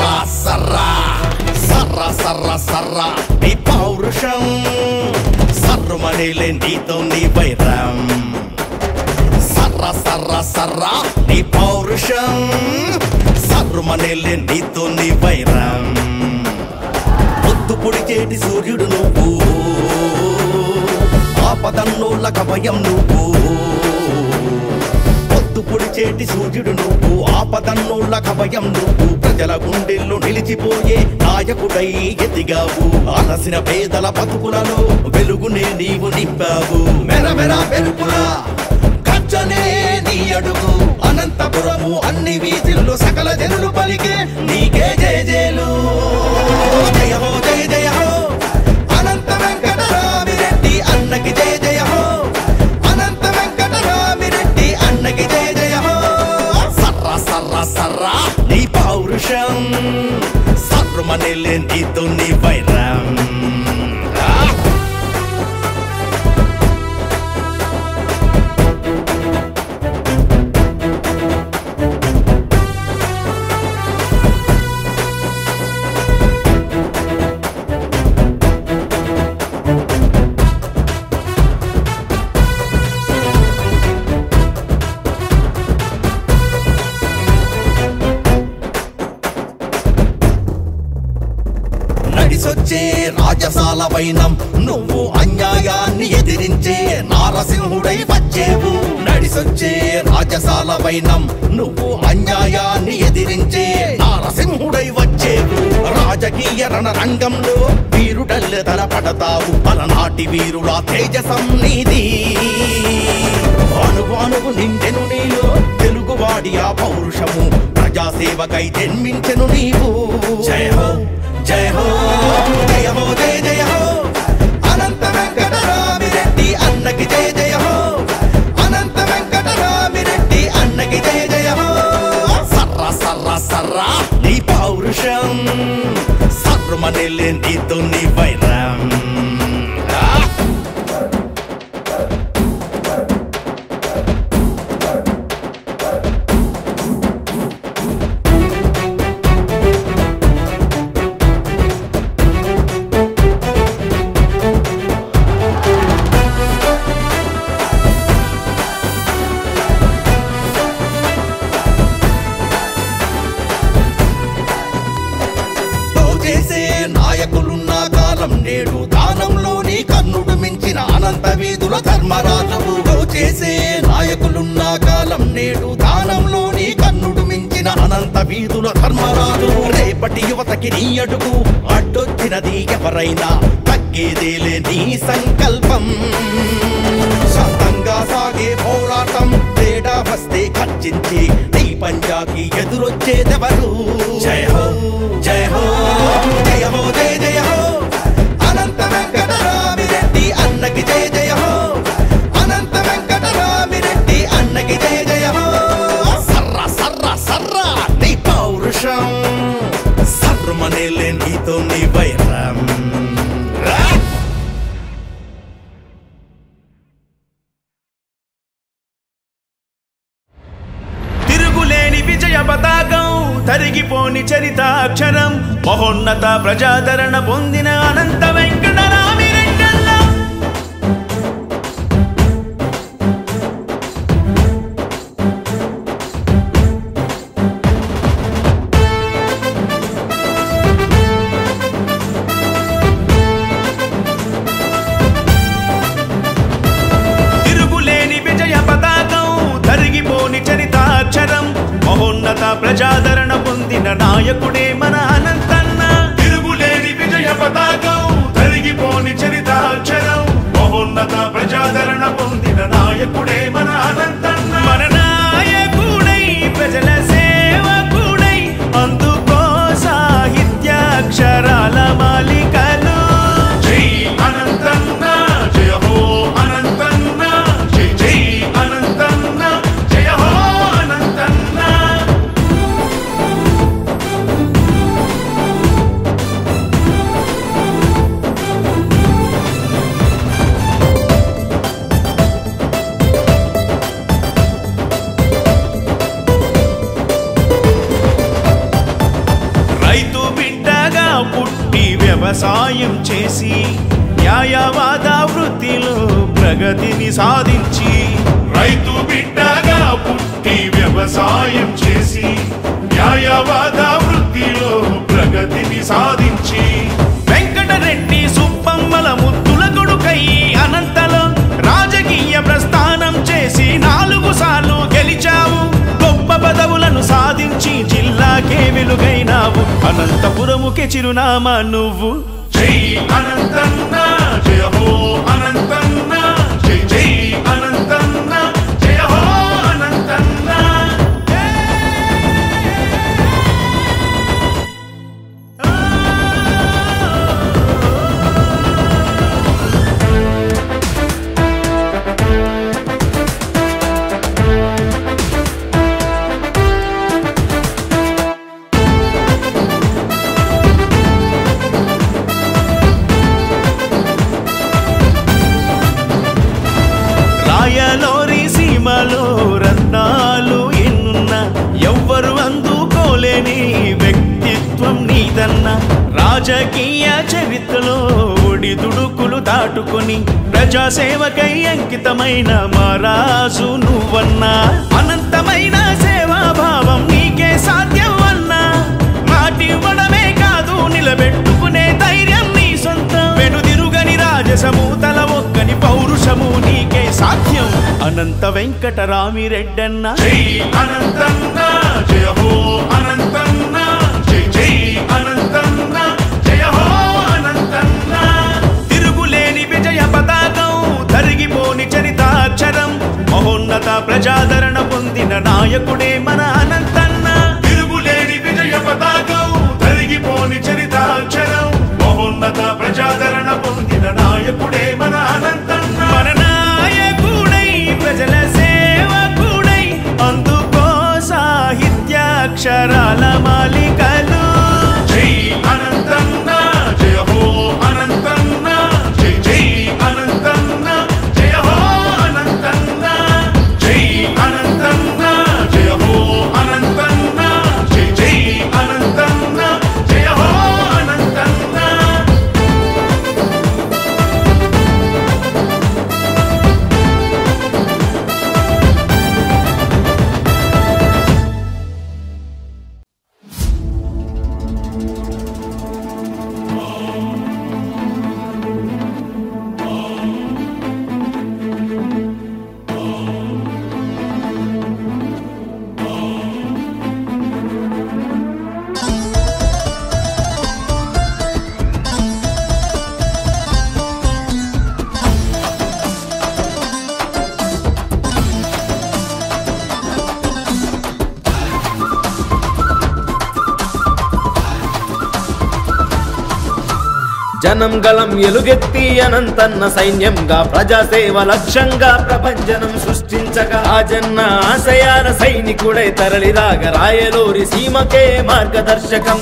సర్రా సర్రా సర్రా సర్రా సర్రా నీ పౌరుషం సర్రుమనేలే నీతో నీ వైరం సర్రా సర్రా సర్రా నీ పౌరుషం సర్రుమనేలే నీతో నీ వైరం పొద్దు పొడిచేటి సూర్యుడు నువ్వు ఆపదన్నోళ్ళక భయం నువ్వు పొద్దు పొడిచేటి సూర్యుడు నువ్వు ఆపదన్నోళ్ళక భయం నువ్వు ప్రజల గుండెల్లో నిలిచిపోయే నాయకుడై ఎదిగావు అలసిన పేదల బతుకులలో వెలుగునే నీవు నింపావు మెరమెర వెలుగులా గర్జనే నీ అడుగు అనంతపురము అన్ని వీధుల్లో సకల జనులు పలికే నీకే జయ జయలు జయ హో జయ జయ హో అనంత వెంకటరామిరెడ్డి అన్నకి జయ జయ హో అనంత వెంకటరామిరెడ్డి అన్నకి జయ జయ హో సర్రా సర్రా సర్రా నీ పౌరుషం సర్రుమనేలే నీతో నీ వైరం నడిసొచ్చే రాజసాల వైనం నువ్వు అన్యాయాన్ని ఎదిరించే నారసింహుడై వచ్చేవు నడిసొచ్చే రాజసాల వైనం నువ్వు అన్యాయాన్ని ఎదిరించే నారసింహుడై వచ్చేవు రాజకీయ రణరంగంలో వీరుడల్లె తలపడతావు అలనాటి వీరుల తేజసం నీది అణువు అణువు నిండెను నీలో తెలుగువాడి ఆ పౌరుషము ప్రజాసేవకై జన్మించెను నీవు జయ హో జయ హో జయ హో జయ జయ హో అనంత వెంకటరామిరెడ్డి అన్నకి జయ జయ హో అనంత వెంకటరామిరెడ్డి అన్నకి జయ జయ హో సర్రా సర్రా సర్రా నీ పౌరుషం సర్రుమనేలే నీతో నీ వైరం నాయకులున్న కాలం నేడు దానంలో నీ కన్నుడు మించిన అనంత వీధుల ధర్మరాజువు చేసే నాయకులున్న కాలం నేడు దానంలో నీ కన్నుడు మించిన అనంత వీధుల ధర్మరాజు రేపటి యువతకి నీ అడుగు అడ్డొచ్చినది ఎవరైనా తగ్గేదేలే నీ సంకల్పం శాంతంగా సాగే పోరాటం తేడా వస్తే ఖర్చించి నీ పంజాకి ఎదురొచ్చేదెవరు జయ హో జయ హో జయ హో జయ జయ హో అనంత వెంకటరామిరెడ్డి అన్నకి జయ జయ హో అనంత వెంకటరామిరెడ్డి అన్నకి జయ జయ హో సర్రా సర్రా సర్రా నీ పౌరుషం సర్రుమనేలే నీతో నీ వైరం విజయ పతాకం తరిగిపోని చరితాక్షరం మహోన్నత ప్రజాదరణ పొందిన అనంత వెంకటరామిరెడ్డన్న తిరుగులేని విజయ పతాకం తరిగిపోని చరితాక్షరం మహోన్నత ప్రజాదరణ పొందిన నాయకుడే మన అనంతన్న తిరుగులేని విజయ పతాకం తరిగిపోని చరితాక్షరం మహోన్నత ప్రజాదరణ పొందిన నాయకుడే మన అనంతన్న మన నాయకుడై ప్రజల సేవకుడై అందుకో సాహిత్యాక్షరాల మాలికలు జై అనంతన్న జయ హో అనంతన్న జై జై అనంతన్న జయ హో అనంతన్న వ్యవసాయం చేసి న్యాయవాద వృత్తిలో ప్రగతిని సాధించి రైతు బిడ్డగా పుట్టి వ్యవసాయం చేసి న్యాయవాద వృత్తిలో ప్రగతిని సాధించి వెంకటరెడ్డి సుబ్బమ్మల ముద్దుల కొడుకై అనంతలో రాజకీయ ప్రస్థానం చేసి 4 సార్లు గెలిచావు. గొప్ప పదవులను సాధించి జిల్లాకే వెలుగైనావు. అనంతపురముకే చిరునామా నువ్వు. జై అనంతన్న జయ హో అనంతన్న జై జై అనంతన్న జయ హో అనంతన్న. రాయలోరి సీమలో రత్నాలు ఎన్నున్న ఎవ్వరు అందుకోలేని వ్యక్తిత్వం నీదన్న. రాజకీయ చరిత్రలో ఒడిదుడుకులు దాటుకొని ప్రజాసేవకై అంకితమైన మహారాజు నువ్వన్నా. అనంతమైన సేవాభావం నీకే సాధ్యం అన్నా. మాటివ్వడమే కాదు నిలబెట్టుకునే ధైర్యం నీ సొంతం. వెనుదిరుగని రాజసము తల ఒక్కని పౌరుషము నీకే సాధ్యం. అనంత వెంకటరామిరెడ్డన్న. జై అనంతన్న జయ హో అనంతన్న జై జై అనంతన్న జయ హో అనంతన్న. తిరుగులేని విజయ పతాకం తరిగిపోని చరితాక్షరం. మహోన్నత ప్రజాదరణ పొందిన నాయకుడే మన అనంతన్న. తిరుగులేని విజయ పతాకం తరిగిపోని చరితాక్షరం. మహోన్నత ప్రజాదరణ పొందిన నాయకుడే మన అనంతన్న. మన నాయకుడై ప్రజల సేవకుడై అందుకో సాహిత్యాక్షరాల మాలికలు. జై అనంతన్న జయ హో అనంతన్న జై జై అనంతన్న జయ హో అనంతన్న. జై అనంతన్న జయ హో అనంతన్న జై జై అనంతన్న జయ హో అనంతన్న. జనం గలం ఎలుగెత్తి అనంతన్న సైన్యంగా ప్రజాసేవ లక్ష్యంగా ప్రపంచనం సృష్టించగా రాజన్న ఆశయాల సైనికుడై తరలిరాగ రాయలూరి సీమకే మార్గదర్శకం.